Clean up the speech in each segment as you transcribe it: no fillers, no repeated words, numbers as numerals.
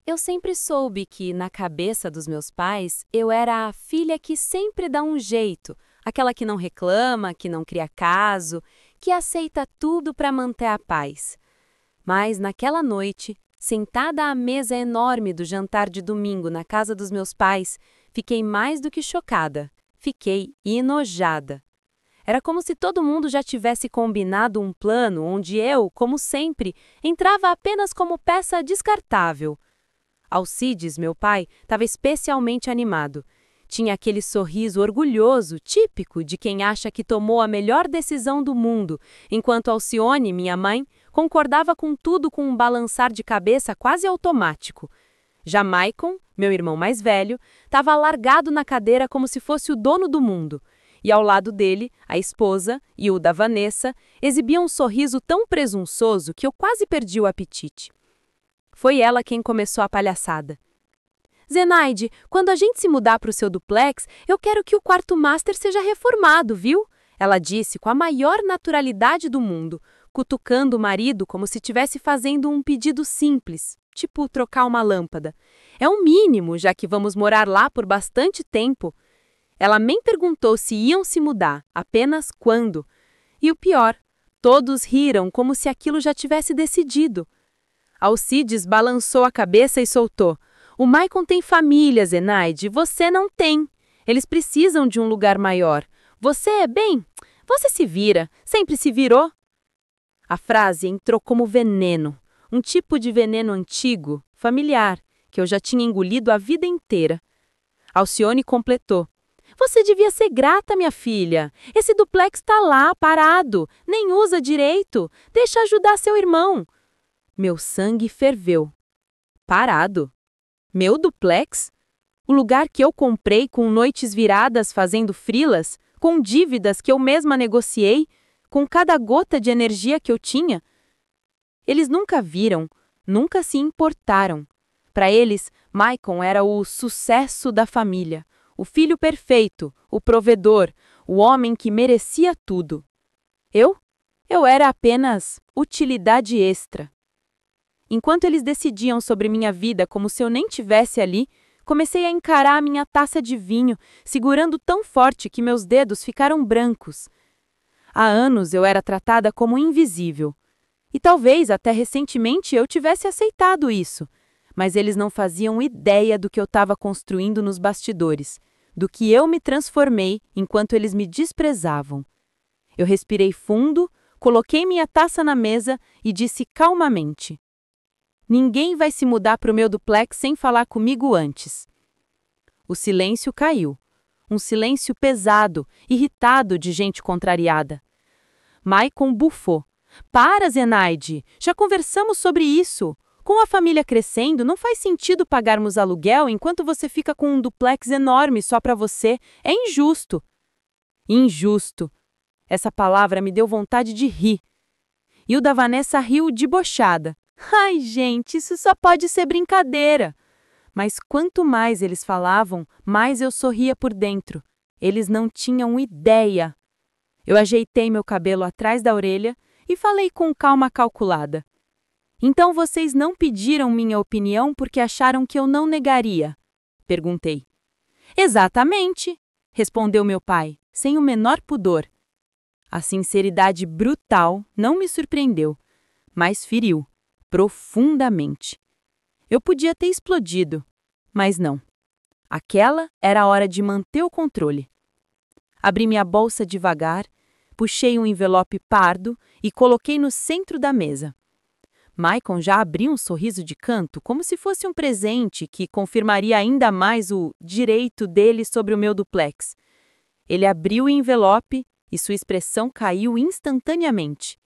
Eu sempre soube que, na cabeça dos meus pais, eu era a filha que sempre dá um jeito, aquela que não reclama, que não cria caso, que aceita tudo para manter a paz. Mas, naquela noite, sentada à mesa enorme do jantar de domingo na casa dos meus pais, fiquei mais do que chocada. Fiquei enojada. Era como se todo mundo já tivesse combinado um plano onde eu, como sempre, entrava apenas como peça descartável. Alcides, meu pai, estava especialmente animado. Tinha aquele sorriso orgulhoso, típico de quem acha que tomou a melhor decisão do mundo, enquanto Alcione, minha mãe, concordava com tudo com um balançar de cabeça quase automático. Já Maicon, meu irmão mais velho, estava largado na cadeira como se fosse o dono do mundo. E ao lado dele, a esposa e o da Vanessa exibiam um sorriso tão presunçoso que eu quase perdi o apetite. Foi ela quem começou a palhaçada. Zenaide, quando a gente se mudar para o seu duplex, eu quero que o quarto master seja reformado, viu? Ela disse com a maior naturalidade do mundo, cutucando o marido como se estivesse fazendo um pedido simples, tipo trocar uma lâmpada. É um mínimo, já que vamos morar lá por bastante tempo. Ela nem perguntou se iam se mudar, apenas quando. E o pior, todos riram como se aquilo já tivesse decidido. Alcides balançou a cabeça e soltou. O Maicon tem família, Zenaide, você não tem. Eles precisam de um lugar maior. Você se vira, sempre se virou. A frase entrou como veneno, um tipo de veneno antigo, familiar, que eu já tinha engolido a vida inteira. Alcione completou. Você devia ser grata, minha filha. Esse duplex está lá, parado, nem usa direito. Deixa ajudar seu irmão. Meu sangue ferveu. Parado? Meu duplex? O lugar que eu comprei com noites viradas fazendo frilas, com dívidas que eu mesma negociei, com cada gota de energia que eu tinha? Eles nunca viram, nunca se importaram. Para eles, Maicon era o sucesso da família, o filho perfeito, o provedor, o homem que merecia tudo. Eu era apenas utilidade extra. Enquanto eles decidiam sobre minha vida como se eu nem tivesse ali, comecei a encarar a minha taça de vinho, segurando tão forte que meus dedos ficaram brancos. Há anos eu era tratada como invisível. E talvez até recentemente eu tivesse aceitado isso. Mas eles não faziam ideia do que eu estava construindo nos bastidores, do que eu me transformei enquanto eles me desprezavam. Eu respirei fundo, coloquei minha taça na mesa e disse calmamente: ninguém vai se mudar para o meu duplex sem falar comigo antes. O silêncio caiu. Um silêncio pesado, irritado de gente contrariada. Maicon bufou. Para, Zenaide! Já conversamos sobre isso. Com a família crescendo, não faz sentido pagarmos aluguel enquanto você fica com um duplex enorme só para você. É injusto. Injusto. Essa palavra me deu vontade de rir. E o da Vanessa riu debochada. Ai, gente, isso só pode ser brincadeira. Mas quanto mais eles falavam, mais eu sorria por dentro. Eles não tinham ideia. Eu ajeitei meu cabelo atrás da orelha e falei com calma calculada. Então vocês não pediram minha opinião porque acharam que eu não negaria? Perguntei. Exatamente, respondeu meu pai, sem o menor pudor. A sinceridade brutal não me surpreendeu, mas feriu. Profundamente. Eu podia ter explodido, mas não. Aquela era a hora de manter o controle. Abri minha bolsa devagar, puxei um envelope pardo e coloquei no centro da mesa. Maicon já abriu um sorriso de canto, como se fosse um presente que confirmaria ainda mais o direito dele sobre o meu duplex. Ele abriu o envelope e sua expressão caiu instantaneamente.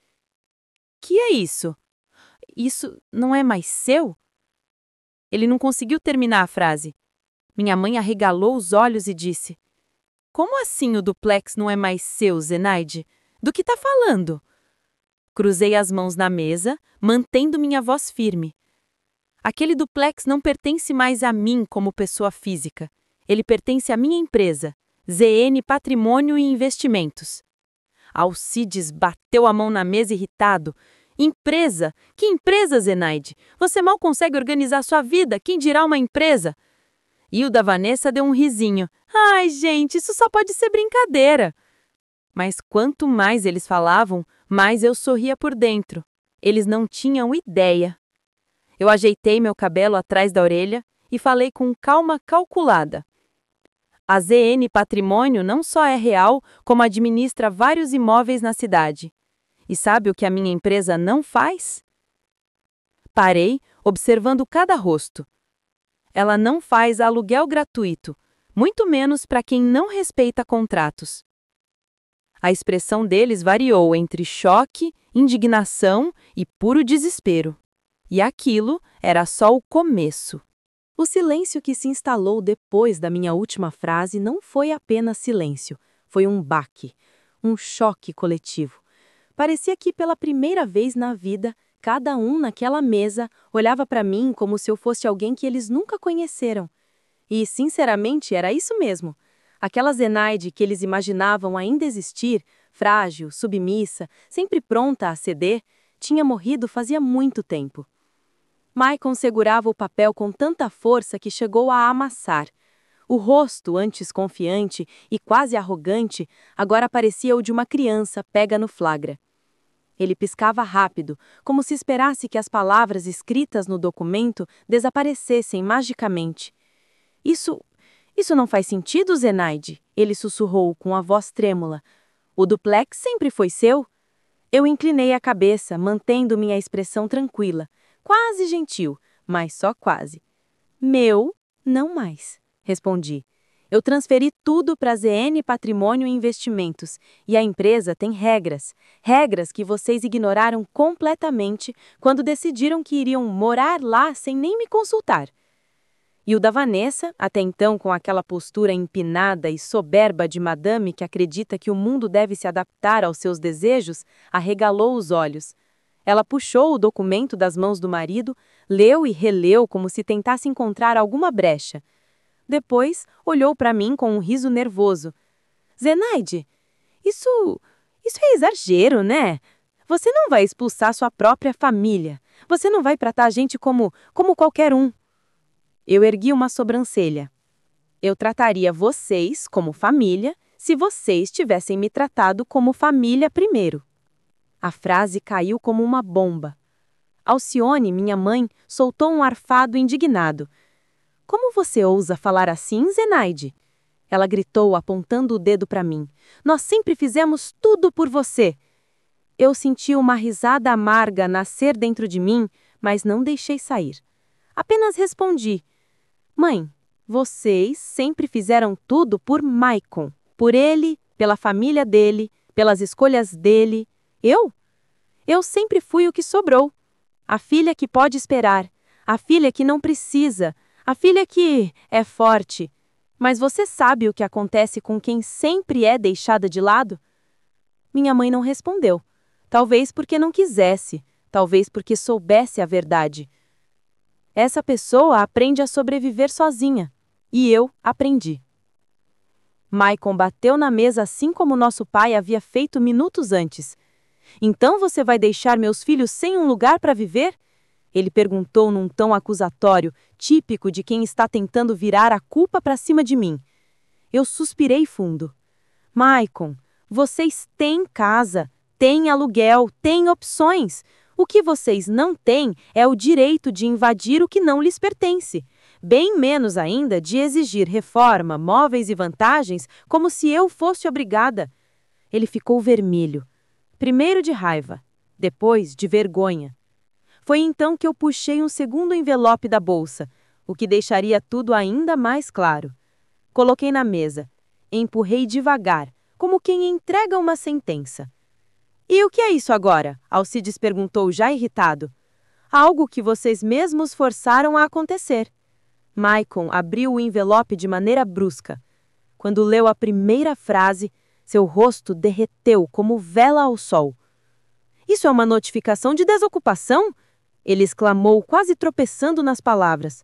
Que é isso? Isso não é mais seu? Ele não conseguiu terminar a frase. Minha mãe arregalou os olhos e disse: como assim o duplex não é mais seu, Zenaide? Do que está falando? Cruzei as mãos na mesa, mantendo minha voz firme. Aquele duplex não pertence mais a mim como pessoa física. Ele pertence à minha empresa, ZN Patrimônio e Investimentos. Alcides bateu a mão na mesa irritado. Empresa? Que empresa, Zenaide? Você mal consegue organizar sua vida, quem dirá uma empresa? E o da Vanessa deu um risinho. Ai, gente, isso só pode ser brincadeira. Mas quanto mais eles falavam, mais eu sorria por dentro. Eles não tinham ideia. Eu ajeitei meu cabelo atrás da orelha e falei com calma calculada. A ZN Patrimônio não só é real, como administra vários imóveis na cidade. E sabe o que a minha empresa não faz? Parei, observando cada rosto. Ela não faz aluguel gratuito, muito menos para quem não respeita contratos. A expressão deles variou entre choque, indignação e puro desespero. E aquilo era só o começo. O silêncio que se instalou depois da minha última frase não foi apenas silêncio, foi um baque, um choque coletivo. Parecia que pela primeira vez na vida, cada um naquela mesa olhava para mim como se eu fosse alguém que eles nunca conheceram. E, sinceramente, era isso mesmo. Aquela Zenaide que eles imaginavam ainda existir, frágil, submissa, sempre pronta a ceder, tinha morrido fazia muito tempo. Maicon segurava o papel com tanta força que chegou a amassar. O rosto, antes confiante e quase arrogante, agora parecia o de uma criança pega no flagra. Ele piscava rápido, como se esperasse que as palavras escritas no documento desaparecessem magicamente. Isso não faz sentido, Zenaide, ele sussurrou com a voz trêmula. O duplex sempre foi seu? Eu inclinei a cabeça, mantendo minha expressão tranquila, quase gentil, mas só quase. Meu, não mais, respondi. Eu transferi tudo para a ZN Patrimônio e Investimentos, e a empresa tem regras que vocês ignoraram completamente quando decidiram que iriam morar lá sem nem me consultar. E o da Vanessa, até então com aquela postura empinada e soberba de madame que acredita que o mundo deve se adaptar aos seus desejos, arregalou os olhos. Ela puxou o documento das mãos do marido, leu e releu como se tentasse encontrar alguma brecha. Depois, olhou para mim com um riso nervoso. Zenaide, isso é exagero, né? Você não vai expulsar sua própria família. Você não vai tratar a gente como qualquer um. Eu ergui uma sobrancelha. Eu trataria vocês como família se vocês tivessem me tratado como família primeiro. A frase caiu como uma bomba. Alcione, minha mãe, soltou um arfado indignado. Como você ousa falar assim, Zenaide? Ela gritou, apontando o dedo para mim. Nós sempre fizemos tudo por você. Eu senti uma risada amarga nascer dentro de mim, mas não deixei sair. Apenas respondi. Mãe, vocês sempre fizeram tudo por Maicon. Por ele, pela família dele, pelas escolhas dele. Eu sempre fui o que sobrou. A filha que pode esperar. A filha que não precisa. A filha que é forte. Mas você sabe o que acontece com quem sempre é deixada de lado? Minha mãe não respondeu. Talvez porque não quisesse. Talvez porque soubesse a verdade. Essa pessoa aprende a sobreviver sozinha. E eu aprendi. Maicon bateu na mesa assim como nosso pai havia feito minutos antes. Então você vai deixar meus filhos sem um lugar para viver? Ele perguntou num tom acusatório, típico de quem está tentando virar a culpa para cima de mim. Eu suspirei fundo. Maicon, vocês têm casa, têm aluguel, têm opções. O que vocês não têm é o direito de invadir o que não lhes pertence. Bem menos ainda de exigir reforma, móveis e vantagens como se eu fosse obrigada. Ele ficou vermelho. Primeiro de raiva, depois de vergonha. Foi então que eu puxei um segundo envelope da bolsa, o que deixaria tudo ainda mais claro. Coloquei na mesa. Empurrei devagar, como quem entrega uma sentença. E o que é isso agora? Alcides perguntou já irritado. Algo que vocês mesmos forçaram a acontecer. Maicon abriu o envelope de maneira brusca. Quando leu a primeira frase, seu rosto derreteu como vela ao sol. Isso é uma notificação de desocupação? Ele exclamou, quase tropeçando nas palavras.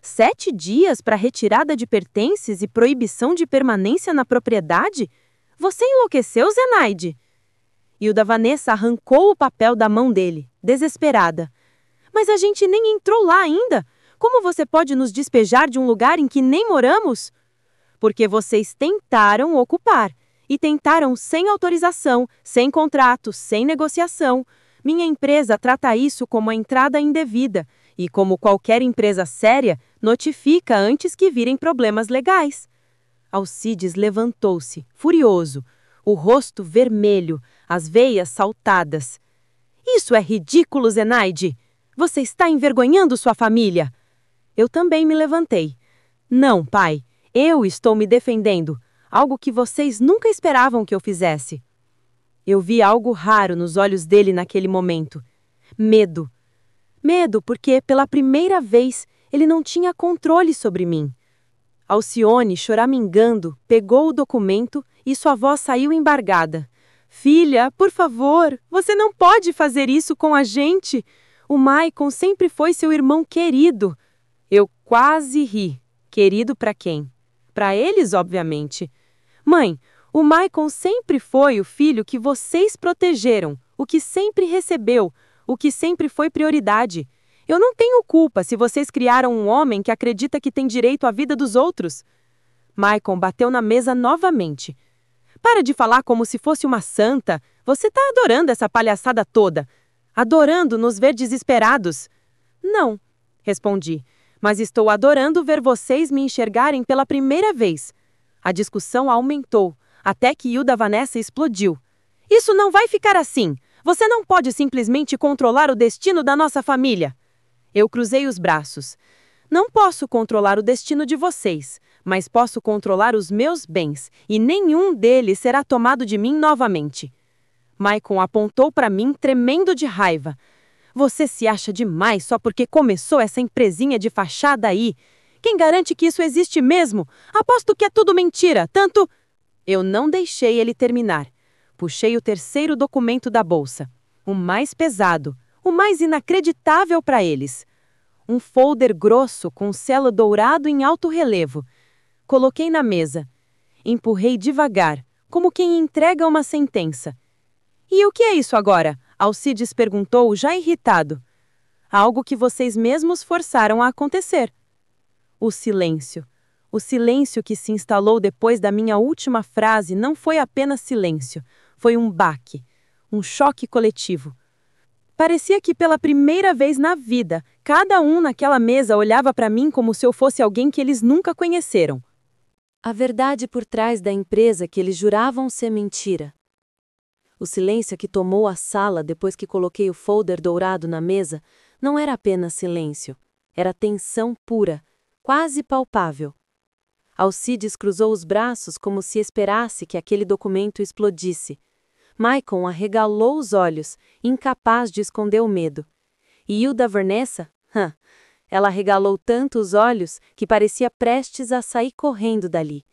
7 dias para retirada de pertences e proibição de permanência na propriedade? Você enlouqueceu, Zenaide? Hilda Vanessa arrancou o papel da mão dele, desesperada. Mas a gente nem entrou lá ainda. Como você pode nos despejar de um lugar em que nem moramos? Porque vocês tentaram ocupar. E tentaram sem autorização, sem contrato, sem negociação. Minha empresa trata isso como a entrada indevida. E como qualquer empresa séria, notifica antes que virem problemas legais. Alcides levantou-se, furioso, o rosto vermelho, as veias saltadas. Isso é ridículo, Zenaide! Você está envergonhando sua família! Eu também me levantei. Não, pai, eu estou me defendendo, algo que vocês nunca esperavam que eu fizesse. Eu vi algo raro nos olhos dele naquele momento. Medo. Medo porque, pela primeira vez, ele não tinha controle sobre mim. Alcione, choramingando, pegou o documento e sua voz saiu embargada. Filha, por favor, você não pode fazer isso com a gente. O Maicon sempre foi seu irmão querido. Eu quase ri. Querido para quem? Para eles, obviamente. Mãe, o Maicon sempre foi o filho que vocês protegeram, o que sempre recebeu, o que sempre foi prioridade. Eu não tenho culpa se vocês criaram um homem que acredita que tem direito à vida dos outros. Maicon bateu na mesa novamente. Para de falar como se fosse uma santa. Você está adorando essa palhaçada toda. Adorando nos ver desesperados. Não, respondi, mas estou adorando ver vocês me enxergarem pela primeira vez. A discussão aumentou, até que Hilda Vanessa explodiu. Isso não vai ficar assim. Você não pode simplesmente controlar o destino da nossa família. Eu cruzei os braços. Não posso controlar o destino de vocês, mas posso controlar os meus bens, e nenhum deles será tomado de mim novamente. Maicon apontou para mim, tremendo de raiva. Você se acha demais só porque começou essa empresinha de fachada aí. Quem garante que isso existe mesmo? Aposto que é tudo mentira, tanto... Eu não deixei ele terminar. Puxei o terceiro documento da bolsa. O mais pesado, o mais inacreditável para eles. Um folder grosso com selo dourado em alto relevo. Coloquei na mesa. Empurrei devagar, como quem entrega uma sentença. E o que é isso agora? Alcides perguntou, já irritado. Algo que vocês mesmos forçaram a acontecer. O silêncio. O silêncio que se instalou depois da minha última frase não foi apenas silêncio. Foi um baque. Um choque coletivo. Parecia que pela primeira vez na vida, cada um naquela mesa olhava para mim como se eu fosse alguém que eles nunca conheceram. A verdade por trás da empresa que eles juravam ser mentira. O silêncio que tomou a sala depois que coloquei o folder dourado na mesa não era apenas silêncio, era tensão pura, quase palpável. Alcides cruzou os braços como se esperasse que aquele documento explodisse. Maicon arregalou os olhos, incapaz de esconder o medo. E Hilda Vanessa? Ela arregalou tanto os olhos que parecia prestes a sair correndo dali.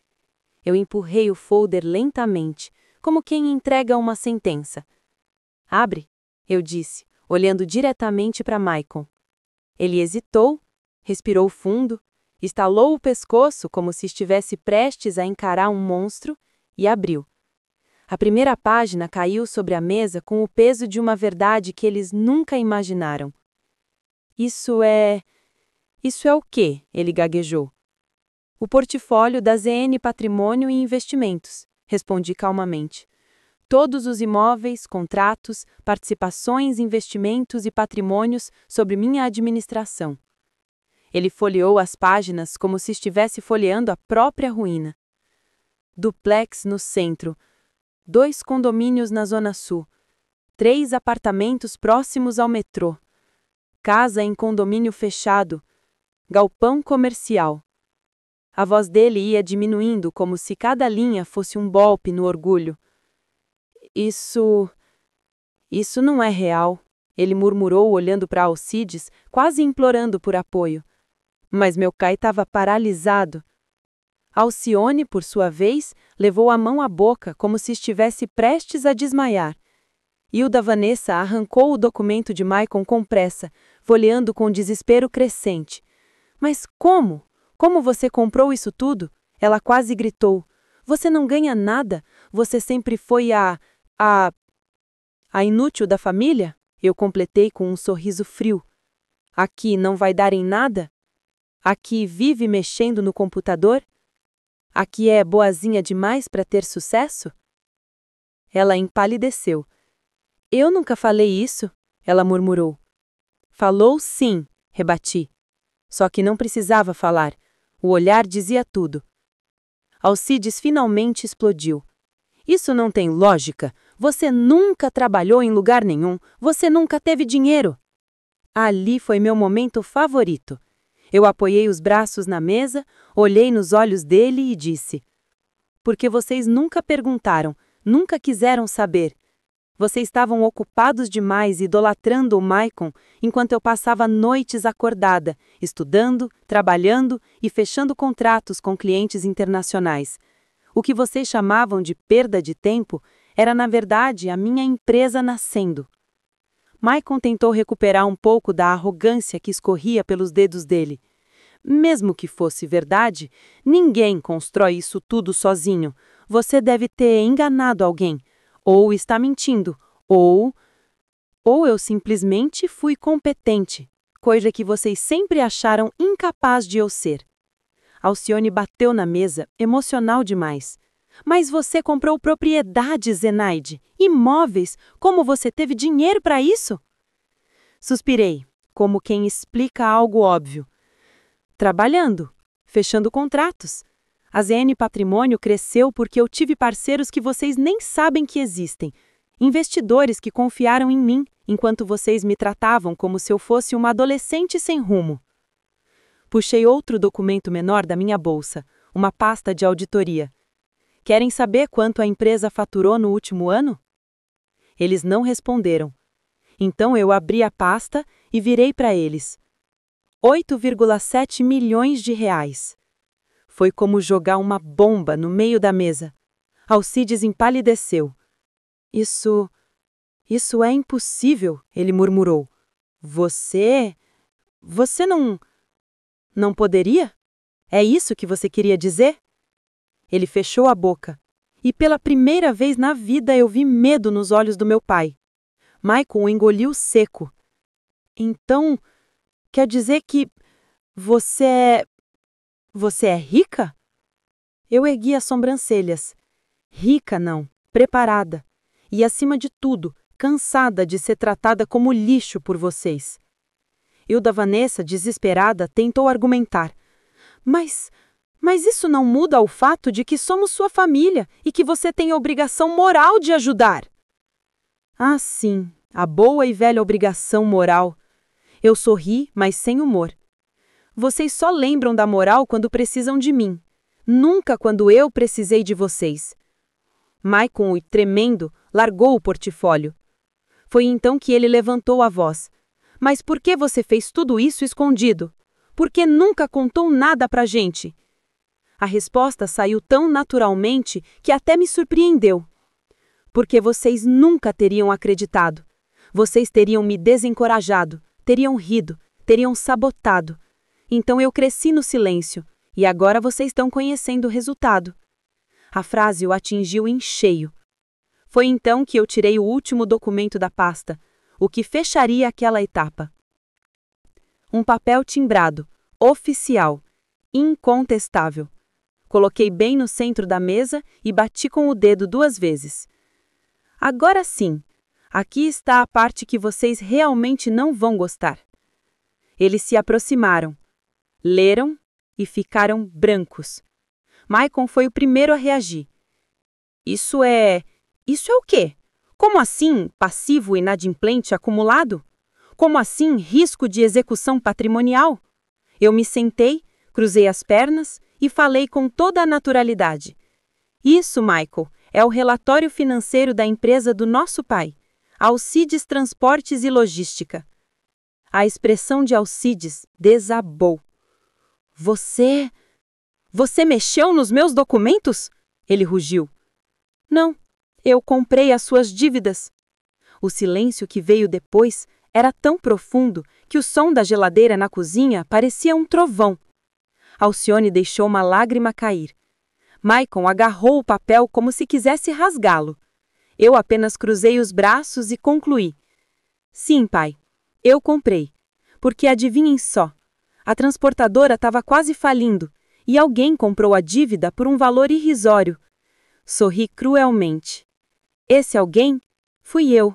Eu empurrei o folder lentamente, como quem entrega uma sentença. Abre, eu disse, olhando diretamente para Maicon. Ele hesitou, respirou fundo, estalou o pescoço como se estivesse prestes a encarar um monstro e abriu. A primeira página caiu sobre a mesa com o peso de uma verdade que eles nunca imaginaram. Isso é o quê? Ele gaguejou. O portfólio da ZN Patrimônio e Investimentos, respondi calmamente. Todos os imóveis, contratos, participações, investimentos e patrimônios sob minha administração. Ele folheou as páginas como se estivesse folheando a própria ruína. Duplex no centro, 2 condomínios na Zona Sul, 3 apartamentos próximos ao metrô, casa em condomínio fechado, galpão comercial. A voz dele ia diminuindo como se cada linha fosse um golpe no orgulho. Isso não é real, ele murmurou olhando para Alcides, quase implorando por apoio. Mas meu pai estava paralisado. Alcione, por sua vez, levou a mão à boca como se estivesse prestes a desmaiar. Hilda Vanessa arrancou o documento de Maicon com pressa, folheando com desespero crescente. Mas como? Como você comprou isso tudo? Ela quase gritou. Você não ganha nada. Você sempre foi a A inútil da família? Eu completei com um sorriso frio. Aqui não vai dar em nada? Aqui vive mexendo no computador? Aqui é boazinha demais para ter sucesso? Ela empalideceu. Eu nunca falei isso, ela murmurou. Falou sim, rebati. Só que não precisava falar. O olhar dizia tudo. Alcides finalmente explodiu. Isso não tem lógica. Você nunca trabalhou em lugar nenhum. Você nunca teve dinheiro. Ali foi meu momento favorito. Eu apoiei os braços na mesa, olhei nos olhos dele e disse: porque vocês nunca perguntaram, nunca quiseram saber. Vocês estavam ocupados demais idolatrando o Maicon enquanto eu passava noites acordada, estudando, trabalhando e fechando contratos com clientes internacionais. O que vocês chamavam de perda de tempo era, na verdade, a minha empresa nascendo. Maicon tentou recuperar um pouco da arrogância que escorria pelos dedos dele. Mesmo que fosse verdade, ninguém constrói isso tudo sozinho. Você deve ter enganado alguém. Ou está mentindo, ou eu simplesmente fui competente, coisa que vocês sempre acharam incapaz de eu ser. Alcione bateu na mesa, emocional demais. Mas você comprou propriedades, Zenaide, imóveis, como você teve dinheiro para isso? Suspirei, como quem explica algo óbvio. Trabalhando, fechando contratos. A ZN Patrimônio cresceu porque eu tive parceiros que vocês nem sabem que existem. Investidores que confiaram em mim, enquanto vocês me tratavam como se eu fosse uma adolescente sem rumo. Puxei outro documento menor da minha bolsa, uma pasta de auditoria. Querem saber quanto a empresa faturou no último ano? Eles não responderam. Então eu abri a pasta e virei para eles. 8,7 milhões de reais. Foi como jogar uma bomba no meio da mesa. Alcides empalideceu. Isso é impossível, ele murmurou. Você não poderia? É isso que você queria dizer? Ele fechou a boca. E pela primeira vez na vida eu vi medo nos olhos do meu pai. Maicon o engoliu seco. Então, quer dizer que você é rica? Eu ergui as sobrancelhas. Rica não, preparada. E acima de tudo, cansada de ser tratada como lixo por vocês. Hilda Vanessa, desesperada, tentou argumentar. Mas isso não muda o fato de que somos sua família e que você tem a obrigação moral de ajudar. Ah, sim, a boa e velha obrigação moral. Eu sorri, mas sem humor. Vocês só lembram da moral quando precisam de mim. Nunca quando eu precisei de vocês. Maicon, tremendo, largou o portfólio. Foi então que ele levantou a voz. Mas por que você fez tudo isso escondido? Por que nunca contou nada pra gente? A resposta saiu tão naturalmente que até me surpreendeu. Porque vocês nunca teriam acreditado. Vocês teriam me desencorajado, teriam rido, teriam sabotado. Então eu cresci no silêncio, e agora vocês estão conhecendo o resultado. A frase o atingiu em cheio. Foi então que eu tirei o último documento da pasta, o que fecharia aquela etapa. Um papel timbrado, oficial, incontestável. Coloquei bem no centro da mesa e bati com o dedo 2 vezes. Agora sim, aqui está a parte que vocês realmente não vão gostar. Eles se aproximaram. Leram e ficaram brancos. Maicon foi o primeiro a reagir. Isso é o quê? Como assim passivo inadimplente acumulado? Como assim risco de execução patrimonial? Eu me sentei, cruzei as pernas e falei com toda a naturalidade. Isso, Michael, é o relatório financeiro da empresa do nosso pai, Alcides Transportes e Logística. A expressão de Alcides desabou. Você mexeu nos meus documentos? Ele rugiu. Não, eu comprei as suas dívidas. O silêncio que veio depois era tão profundo que o som da geladeira na cozinha parecia um trovão. Alcione deixou uma lágrima cair. Maicon agarrou o papel como se quisesse rasgá-lo. Eu apenas cruzei os braços e concluí: sim, pai, eu comprei. Porque adivinhem só, a transportadora estava quase falindo e alguém comprou a dívida por um valor irrisório. Sorri cruelmente. Esse alguém fui eu.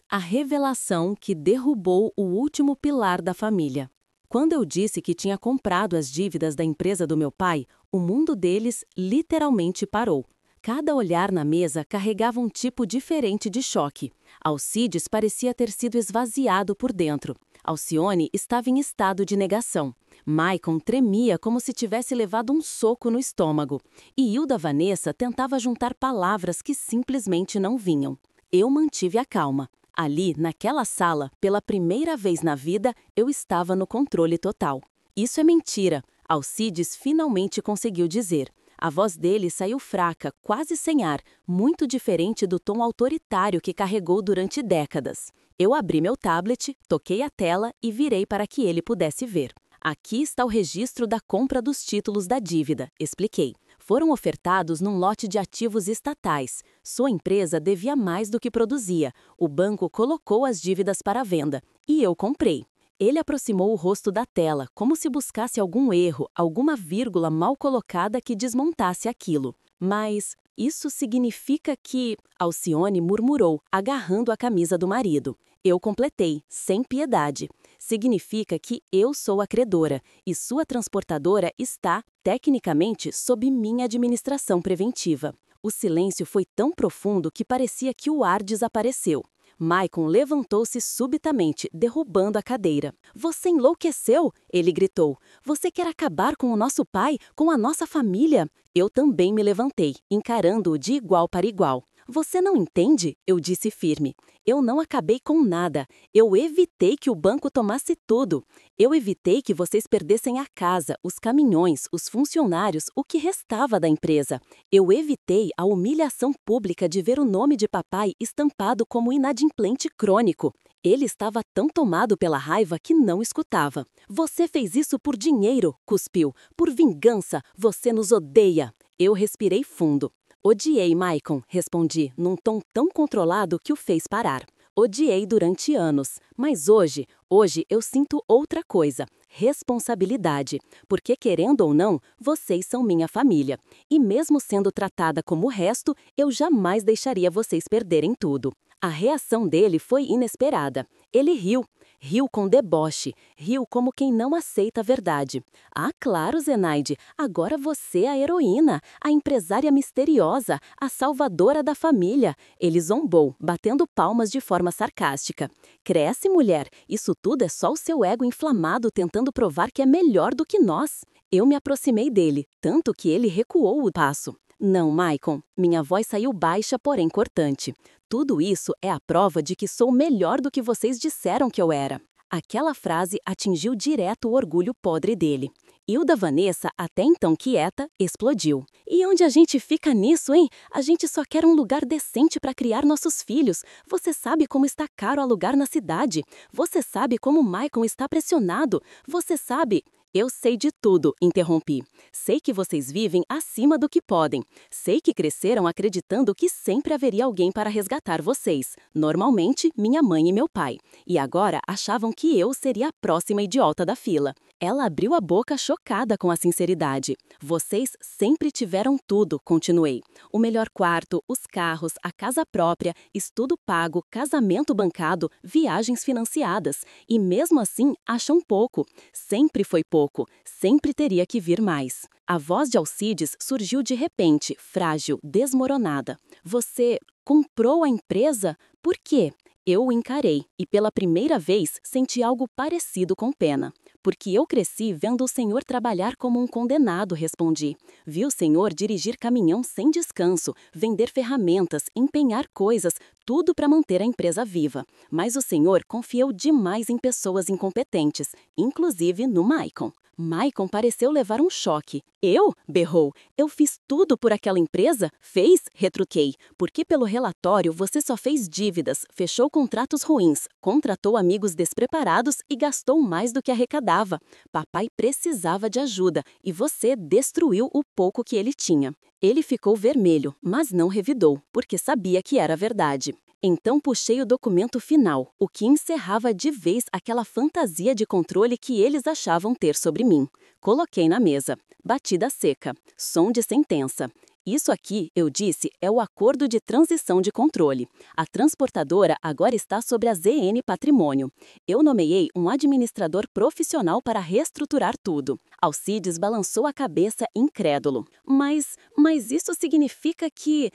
A revelação que derrubou o último pilar da família. Quando eu disse que tinha comprado as dívidas da empresa do meu pai, o mundo deles literalmente parou. Cada olhar na mesa carregava um tipo diferente de choque. Alcides parecia ter sido esvaziado por dentro. Alcione estava em estado de negação. Maicon tremia como se tivesse levado um soco no estômago. E Hilda Vanessa tentava juntar palavras que simplesmente não vinham. Eu mantive a calma. Ali, naquela sala, pela primeira vez na vida, eu estava no controle total. Isso é mentira, Alcides finalmente conseguiu dizer. A voz dele saiu fraca, quase sem ar, muito diferente do tom autoritário que carregou durante décadas. Eu abri meu tablet, toquei a tela e virei para que ele pudesse ver. Aqui está o registro da compra dos títulos da dívida, expliquei. Foram ofertados num lote de ativos estatais. Sua empresa devia mais do que produzia. O banco colocou as dívidas para venda. E eu comprei. Ele aproximou o rosto da tela, como se buscasse algum erro, alguma vírgula mal colocada que desmontasse aquilo. Mas isso significa que... Alcione murmurou, agarrando a camisa do marido. Eu completei, sem piedade. Significa que eu sou a credora e sua transportadora está, tecnicamente, sob minha administração preventiva. O silêncio foi tão profundo que parecia que o ar desapareceu. Maicon levantou-se subitamente, derrubando a cadeira. Você enlouqueceu? Ele gritou. Você quer acabar com o nosso pai, com a nossa família? Eu também me levantei, encarando-o de igual para igual. Você não entende? Eu disse firme. Eu não acabei com nada. Eu evitei que o banco tomasse tudo. Eu evitei que vocês perdessem a casa, os caminhões, os funcionários, o que restava da empresa. Eu evitei a humilhação pública de ver o nome de papai estampado como inadimplente crônico. Ele estava tão tomado pela raiva que não escutava. Você fez isso por dinheiro, cuspiu. Por vingança, você nos odeia. Eu respirei fundo. Odiei Maicon, respondi, num tom tão controlado que o fez parar. Odiei durante anos, mas hoje eu sinto outra coisa, responsabilidade, porque querendo ou não, vocês são minha família. E mesmo sendo tratada como o resto, eu jamais deixaria vocês perderem tudo. A reação dele foi inesperada. Ele riu. Riu com deboche, riu como quem não aceita a verdade. Ah, claro, Zenaide, agora você é a heroína, a empresária misteriosa, a salvadora da família. Ele zombou, batendo palmas de forma sarcástica. Cresce, mulher, isso tudo é só o seu ego inflamado tentando provar que é melhor do que nós. Eu me aproximei dele, tanto que ele recuou o passo. Não, Maicon, minha voz saiu baixa, porém cortante. Tudo isso é a prova de que sou melhor do que vocês disseram que eu era. Aquela frase atingiu direto o orgulho podre dele. Hilda Vanessa, até então quieta, explodiu. E onde a gente fica nisso, hein? A gente só quer um lugar decente para criar nossos filhos. Você sabe como está caro alugar na cidade. Você sabe como Maicon está pressionado. Você sabe... Eu sei de tudo, interrompi. Sei que vocês vivem acima do que podem. Sei que cresceram acreditando que sempre haveria alguém para resgatar vocês. Normalmente, minha mãe e meu pai. E agora achavam que eu seria a próxima idiota da fila. Ela abriu a boca chocada com a sinceridade. Vocês sempre tiveram tudo, continuei. O melhor quarto, os carros, a casa própria, estudo pago, casamento bancado, viagens financiadas. E mesmo assim, acham pouco. Sempre foi pouco. Sempre teria que vir mais. A voz de Alcides surgiu de repente, frágil, desmoronada. Você comprou a empresa? Por quê? Eu o encarei e pela primeira vez senti algo parecido com pena. Porque eu cresci vendo o senhor trabalhar como um condenado, respondi. Vi o senhor dirigir caminhão sem descanso, vender ferramentas, empenhar coisas, tudo para manter a empresa viva. Mas o senhor confiou demais em pessoas incompetentes, inclusive no Maicon. Maicon pareceu levar um choque. Eu? Berrou. Eu fiz tudo por aquela empresa? Fez? Retruquei. Porque pelo relatório você só fez dívidas, fechou contratos ruins, contratou amigos despreparados e gastou mais do que arrecadava. Papai precisava de ajuda e você destruiu o pouco que ele tinha. Ele ficou vermelho, mas não revidou, porque sabia que era verdade. Então puxei o documento final, o que encerrava de vez aquela fantasia de controle que eles achavam ter sobre mim. Coloquei na mesa. Batida seca. Som de sentença. Isso aqui, eu disse, é o acordo de transição de controle. A transportadora agora está sobre a ZN Patrimônio. Eu nomeei um administrador profissional para reestruturar tudo. Alcides balançou a cabeça incrédulo. Mas isso significa que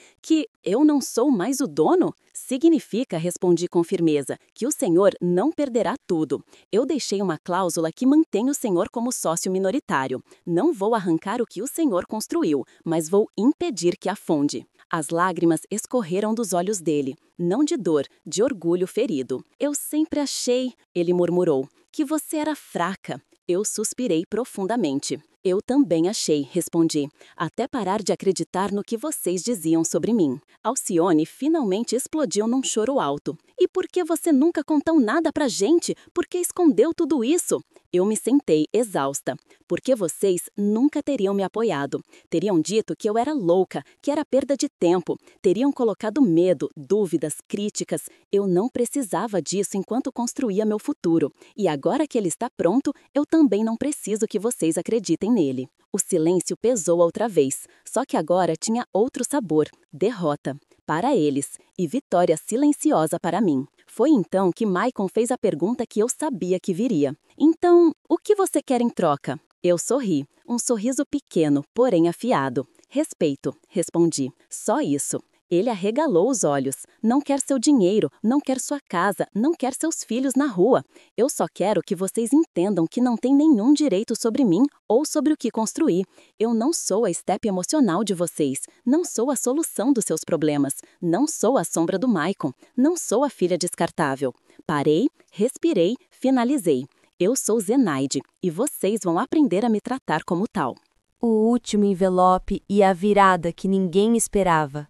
eu não sou mais o dono? Significa, respondi com firmeza, que o senhor não perderá tudo. Eu deixei uma cláusula que mantém o senhor como sócio minoritário. Não vou arrancar o que o senhor construiu, mas vou impedir que afunde. As lágrimas escorreram dos olhos dele, não de dor, de orgulho ferido. Eu sempre achei, ele murmurou, que você era fraca. Eu suspirei profundamente. Eu também achei, respondi, até parar de acreditar no que vocês diziam sobre mim. Alcione finalmente explodiu num choro alto. E por que você nunca contou nada pra gente? Por que escondeu tudo isso? Eu me sentei exausta. Porque vocês nunca teriam me apoiado. Teriam dito que eu era louca, que era perda de tempo. Teriam colocado medo, dúvidas, críticas. Eu não precisava disso enquanto construía meu futuro. E agora que ele está pronto, eu também não preciso que vocês acreditem nele. O silêncio pesou outra vez, só que agora tinha outro sabor, derrota. Para eles, e vitória silenciosa para mim. Foi então que Maicon fez a pergunta que eu sabia que viria. Então, o que você quer em troca? Eu sorri, um sorriso pequeno, porém afiado. Respeito, respondi. Só isso. Ele arregalou os olhos. Não quer seu dinheiro, não quer sua casa, não quer seus filhos na rua. Eu só quero que vocês entendam que não tem nenhum direito sobre mim ou sobre o que construí. Eu não sou a estepe emocional de vocês, não sou a solução dos seus problemas, não sou a sombra do Maicon, não sou a filha descartável. Parei, respirei, finalizei. Eu sou Zenaide e vocês vão aprender a me tratar como tal. O último envelope e a virada que ninguém esperava.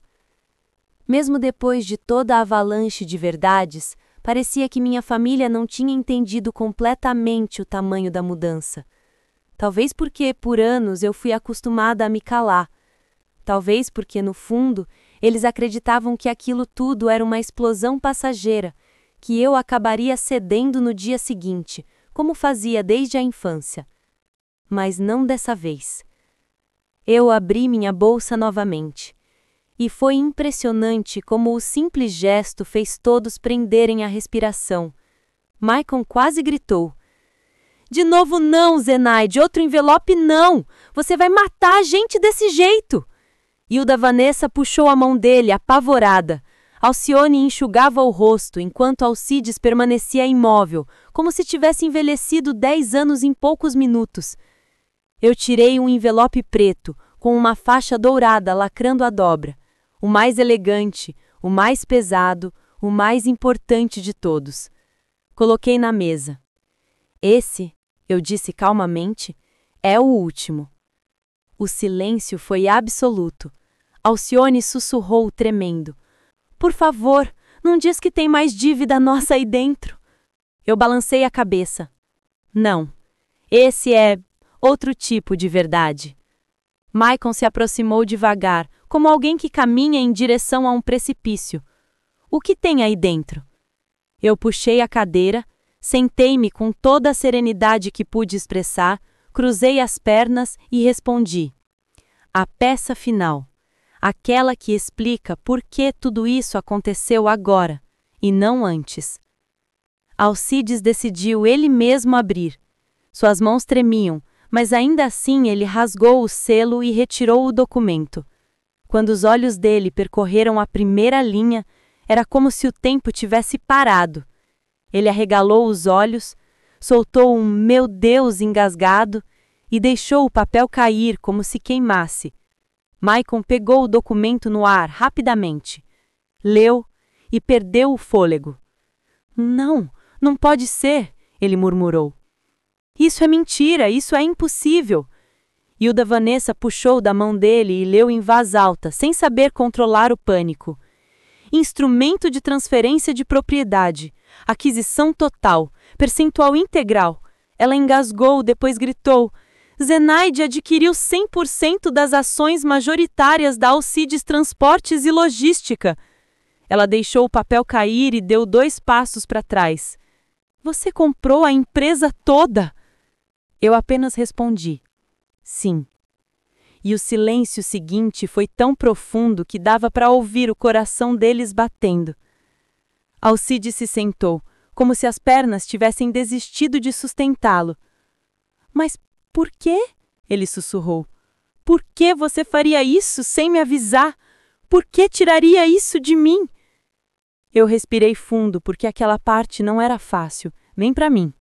Mesmo depois de toda a avalanche de verdades, parecia que minha família não tinha entendido completamente o tamanho da mudança. Talvez porque, por anos, eu fui acostumada a me calar. Talvez porque, no fundo, eles acreditavam que aquilo tudo era uma explosão passageira, que eu acabaria cedendo no dia seguinte, como fazia desde a infância. Mas não dessa vez. Eu abri minha bolsa novamente. E foi impressionante como o simples gesto fez todos prenderem a respiração. Maicon quase gritou. De novo não, Zenaide, outro envelope não! Você vai matar a gente desse jeito! Hilda Vanessa puxou a mão dele, apavorada. Alcione enxugava o rosto, enquanto Alcides permanecia imóvel, como se tivesse envelhecido 10 anos em poucos minutos. Eu tirei um envelope preto, com uma faixa dourada lacrando a dobra. O mais elegante, o mais pesado, o mais importante de todos. Coloquei na mesa. Esse, eu disse calmamente, é o último. O silêncio foi absoluto. Alcione sussurrou tremendo. Por favor, não diz que tem mais dívida nossa aí dentro. Eu balancei a cabeça. Não, esse é outro tipo de verdade. Maicon se aproximou devagar, como alguém que caminha em direção a um precipício. O que tem aí dentro? Eu puxei a cadeira, sentei-me com toda a serenidade que pude expressar, cruzei as pernas e respondi. A peça final. Aquela que explica por que tudo isso aconteceu agora, e não antes. Alcides decidiu ele mesmo abrir. Suas mãos tremiam, mas ainda assim ele rasgou o selo e retirou o documento. Quando os olhos dele percorreram a primeira linha, era como se o tempo tivesse parado. Ele arregalou os olhos, soltou um "meu Deus" engasgado e deixou o papel cair como se queimasse. Maicon pegou o documento no ar rapidamente. Leu e perdeu o fôlego. Não, não pode ser, ele murmurou. Isso é mentira, isso é impossível. E o da Vanessa puxou da mão dele e leu em voz alta, sem saber controlar o pânico. Instrumento de transferência de propriedade, aquisição total, percentual integral. Ela engasgou, depois gritou: Zenaide adquiriu 100% das ações majoritárias da Alcides Transportes e Logística. Ela deixou o papel cair e deu 2 passos para trás. Você comprou a empresa toda? Eu apenas respondi: sim. E o silêncio seguinte foi tão profundo que dava para ouvir o coração deles batendo. Alcides se sentou, como se as pernas tivessem desistido de sustentá-lo. Mas por quê? Ele sussurrou. Por que você faria isso sem me avisar? Por que tiraria isso de mim? Eu respirei fundo porque aquela parte não era fácil, nem para mim.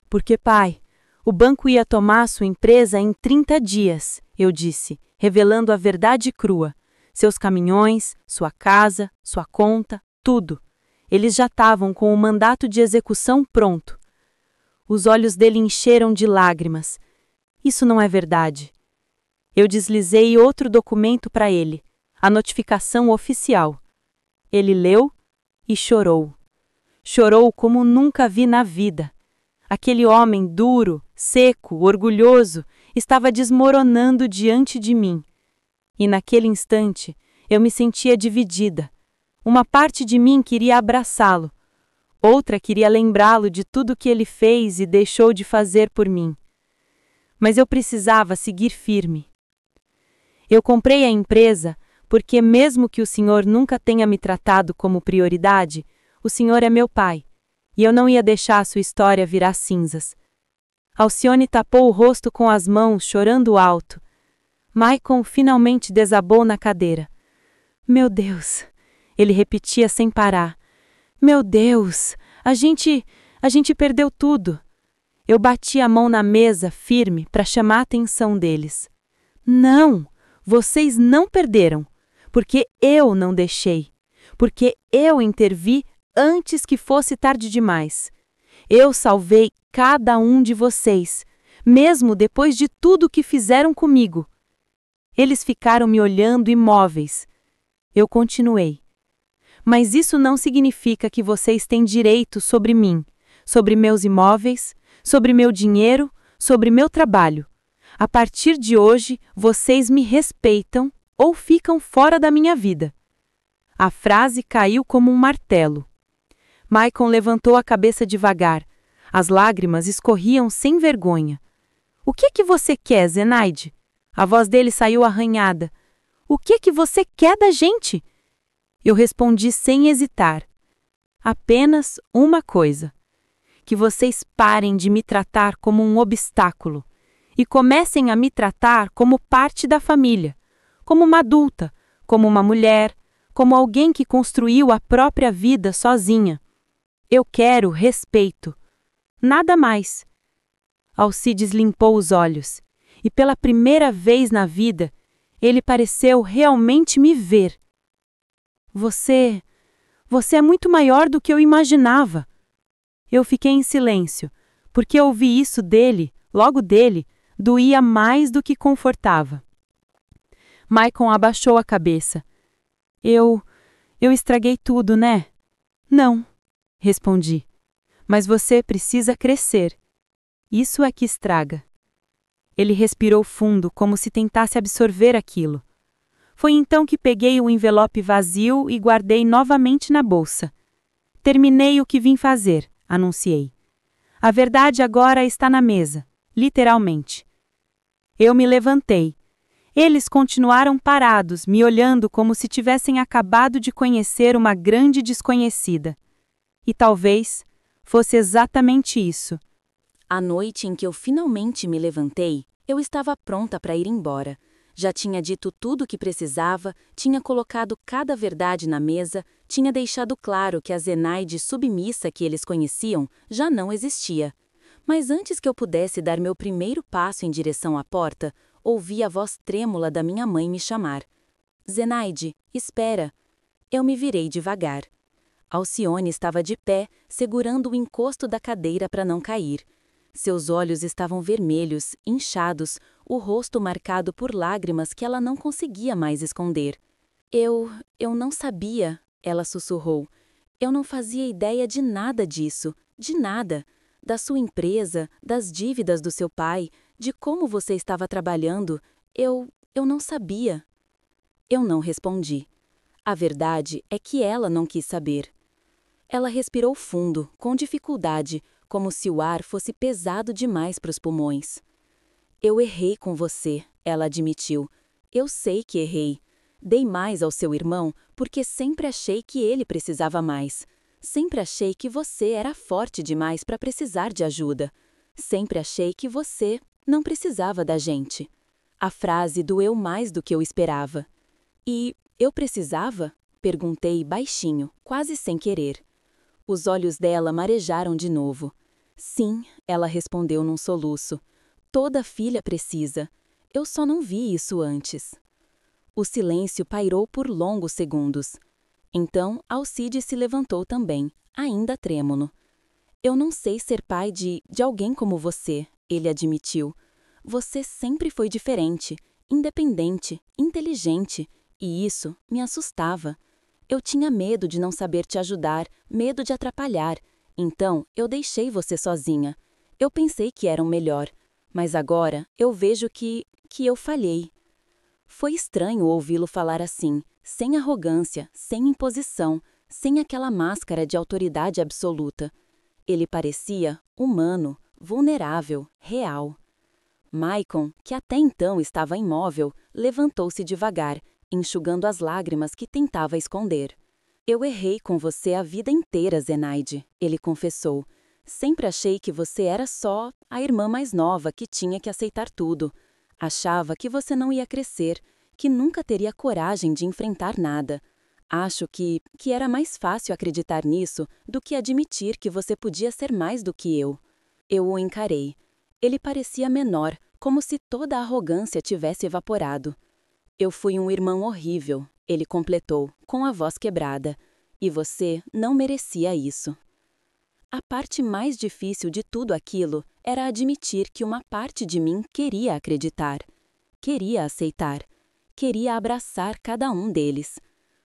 Porque, pai, o banco ia tomar sua empresa em 30 dias, eu disse, revelando a verdade crua. Seus caminhões, sua casa, sua conta, tudo. Eles já estavam com o mandato de execução pronto. Os olhos dele encheram de lágrimas. Isso não é verdade. Eu deslizei outro documento para ele, a notificação oficial. Ele leu e chorou. Chorou como nunca vi na vida. Aquele homem duro, seco, orgulhoso, estava desmoronando diante de mim. E naquele instante, eu me sentia dividida. Uma parte de mim queria abraçá-lo. Outra queria lembrá-lo de tudo que ele fez e deixou de fazer por mim. Mas eu precisava seguir firme. Eu comprei a empresa porque, mesmo que o senhor nunca tenha me tratado como prioridade, o senhor é meu pai, e eu não ia deixar a sua história virar cinzas. Alcione tapou o rosto com as mãos, chorando alto. Maicon finalmente desabou na cadeira. Meu Deus, ele repetia sem parar. Meu Deus, a gente perdeu tudo. Eu bati a mão na mesa, firme, para chamar a atenção deles. Não, vocês não perderam, porque eu não deixei, porque eu intervi antes que fosse tarde demais. Eu salvei cada um de vocês, mesmo depois de tudo que fizeram comigo. Eles ficaram me olhando imóveis. Eu continuei. Mas isso não significa que vocês têm direito sobre mim, sobre meus imóveis, sobre meu dinheiro, sobre meu trabalho. A partir de hoje, vocês me respeitam ou ficam fora da minha vida. A frase caiu como um martelo. Maicon levantou a cabeça devagar. As lágrimas escorriam sem vergonha. O que você quer, Zenaide? A voz dele saiu arranhada. O que você quer da gente? Eu respondi sem hesitar. Apenas uma coisa. Que vocês parem de me tratar como um obstáculo e comecem a me tratar como parte da família, como uma adulta, como uma mulher, como alguém que construiu a própria vida sozinha. Eu quero respeito. Nada mais. Alcides limpou os olhos, e pela primeira vez na vida, ele pareceu realmente me ver. Você é muito maior do que eu imaginava. Eu fiquei em silêncio, porque ouvir isso dele, logo dele, doía mais do que confortava. Maicon abaixou a cabeça. Eu estraguei tudo, né? Não, respondi. Mas você precisa crescer. Isso é que estraga. Ele respirou fundo, como se tentasse absorver aquilo. Foi então que peguei o envelope vazio e guardei novamente na bolsa. Terminei o que vim fazer, anunciei. A verdade agora está na mesa, literalmente. Eu me levantei. Eles continuaram parados, me olhando como se tivessem acabado de conhecer uma grande desconhecida. E talvez fosse exatamente isso. A noite em que eu finalmente me levantei, eu estava pronta para ir embora. Já tinha dito tudo o que precisava, tinha colocado cada verdade na mesa, tinha deixado claro que a Zenaide submissa que eles conheciam já não existia. Mas antes que eu pudesse dar meu primeiro passo em direção à porta, ouvi a voz trêmula da minha mãe me chamar. Zenaide, espera. Eu me virei devagar. Alcione estava de pé, segurando o encosto da cadeira para não cair. Seus olhos estavam vermelhos, inchados, o rosto marcado por lágrimas que ela não conseguia mais esconder. Eu não sabia, ela sussurrou. Eu não fazia ideia de nada disso, de nada. Da sua empresa, das dívidas do seu pai, de como você estava trabalhando. Eu não sabia. Eu não respondi. A verdade é que ela não quis saber. Ela respirou fundo, com dificuldade, como se o ar fosse pesado demais para os pulmões. Eu errei com você, ela admitiu. Eu sei que errei. Dei mais ao seu irmão porque sempre achei que ele precisava mais. Sempre achei que você era forte demais para precisar de ajuda. Sempre achei que você não precisava da gente. A frase doeu mais do que eu esperava. E eu precisava? Perguntei baixinho, quase sem querer. Os olhos dela marejaram de novo. Sim, ela respondeu num soluço. Toda filha precisa. Eu só não vi isso antes. O silêncio pairou por longos segundos. Então, Alcide se levantou também, ainda trêmulo. Eu não sei ser pai de alguém como você, ele admitiu. Você sempre foi diferente, independente, inteligente, e isso me assustava. Eu tinha medo de não saber te ajudar, medo de atrapalhar. Então, eu deixei você sozinha. Eu pensei que era o melhor, mas agora eu vejo que eu falhei. Foi estranho ouvi-lo falar assim, sem arrogância, sem imposição, sem aquela máscara de autoridade absoluta. Ele parecia humano, vulnerável, real. Maicon, que até então estava imóvel, levantou-se devagar, enxugando as lágrimas que tentava esconder. Eu errei com você a vida inteira, Zenaide, ele confessou. Sempre achei que você era só a irmã mais nova que tinha que aceitar tudo. Achava que você não ia crescer, que nunca teria coragem de enfrentar nada. Acho que era mais fácil acreditar nisso do que admitir que você podia ser mais do que eu. Eu o encarei. Ele parecia menor, como se toda a arrogância tivesse evaporado. Eu fui um irmão horrível, ele completou, com a voz quebrada. E você não merecia isso. A parte mais difícil de tudo aquilo era admitir que uma parte de mim queria acreditar, queria aceitar, queria abraçar cada um deles.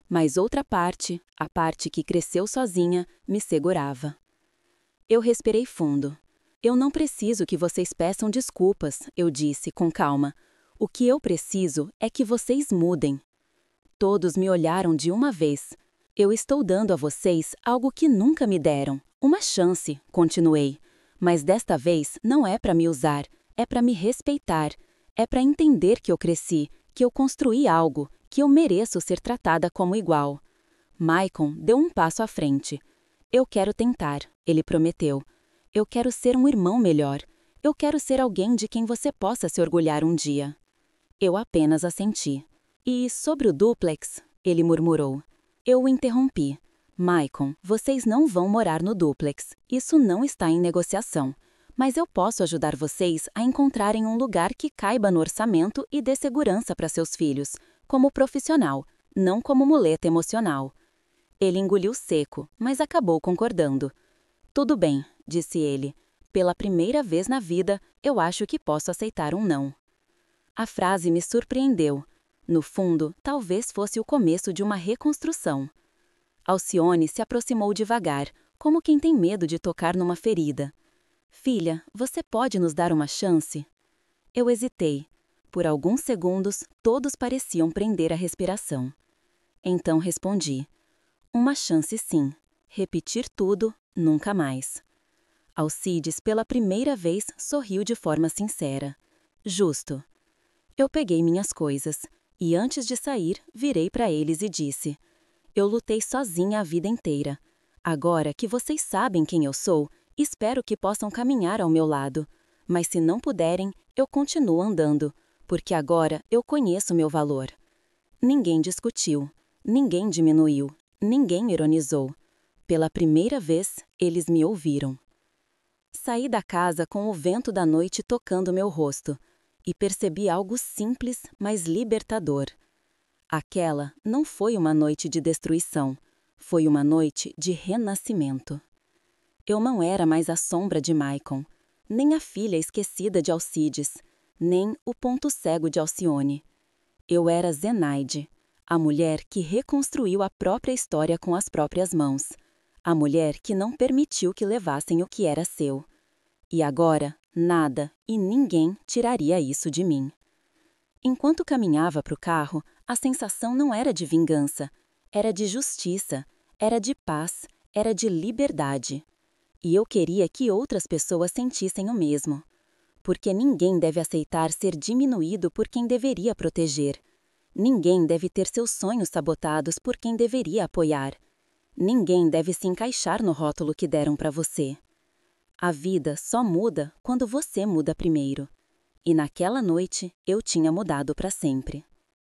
Mas outra parte, a parte que cresceu sozinha, me segurava. Eu respirei fundo. Eu não preciso que vocês peçam desculpas, eu disse com calma. O que eu preciso é que vocês mudem. Todos me olharam de uma vez. Eu estou dando a vocês algo que nunca me deram. Uma chance, continuei. Mas desta vez não é para me usar, é para me respeitar. É para entender que eu cresci, que eu construí algo, que eu mereço ser tratada como igual. Maicon deu um passo à frente. Eu quero tentar, ele prometeu. Eu quero ser um irmão melhor. Eu quero ser alguém de quem você possa se orgulhar um dia. Eu apenas assenti. E sobre o dúplex, ele murmurou. Eu o interrompi. Maicon, vocês não vão morar no dúplex. Isso não está em negociação. Mas eu posso ajudar vocês a encontrarem um lugar que caiba no orçamento e dê segurança para seus filhos, como profissional, não como muleta emocional. Ele engoliu seco, mas acabou concordando. Tudo bem, disse ele. Pela primeira vez na vida, eu acho que posso aceitar um não. A frase me surpreendeu. No fundo, talvez fosse o começo de uma reconstrução. Alcione se aproximou devagar, como quem tem medo de tocar numa ferida. Filha, você pode nos dar uma chance? Eu hesitei. Por alguns segundos, todos pareciam prender a respiração. Então respondi. Uma chance sim. Repetir tudo, nunca mais. Alcides, pela primeira vez, sorriu de forma sincera. Justo. Eu peguei minhas coisas, e antes de sair, virei para eles e disse. Eu lutei sozinha a vida inteira. Agora que vocês sabem quem eu sou, espero que possam caminhar ao meu lado. Mas se não puderem, eu continuo andando, porque agora eu conheço meu valor. Ninguém discutiu, ninguém diminuiu, ninguém ironizou. Pela primeira vez, eles me ouviram. Saí da casa com o vento da noite tocando meu rosto, e percebi algo simples, mas libertador. Aquela não foi uma noite de destruição, foi uma noite de renascimento. Eu não era mais a sombra de Maicon. nem a filha esquecida de Alcides, nem o ponto cego de Alcione. Eu era Zenaide, a mulher que reconstruiu a própria história com as próprias mãos, a mulher que não permitiu que levassem o que era seu. E agora, nada e ninguém tiraria isso de mim. Enquanto caminhava para o carro, a sensação não era de vingança, era de justiça, era de paz, era de liberdade. E eu queria que outras pessoas sentissem o mesmo. Porque ninguém deve aceitar ser diminuído por quem deveria proteger. Ninguém deve ter seus sonhos sabotados por quem deveria apoiar. Ninguém deve se encaixar no rótulo que deram para você. A vida só muda quando você muda primeiro. E naquela noite eu tinha mudado para sempre.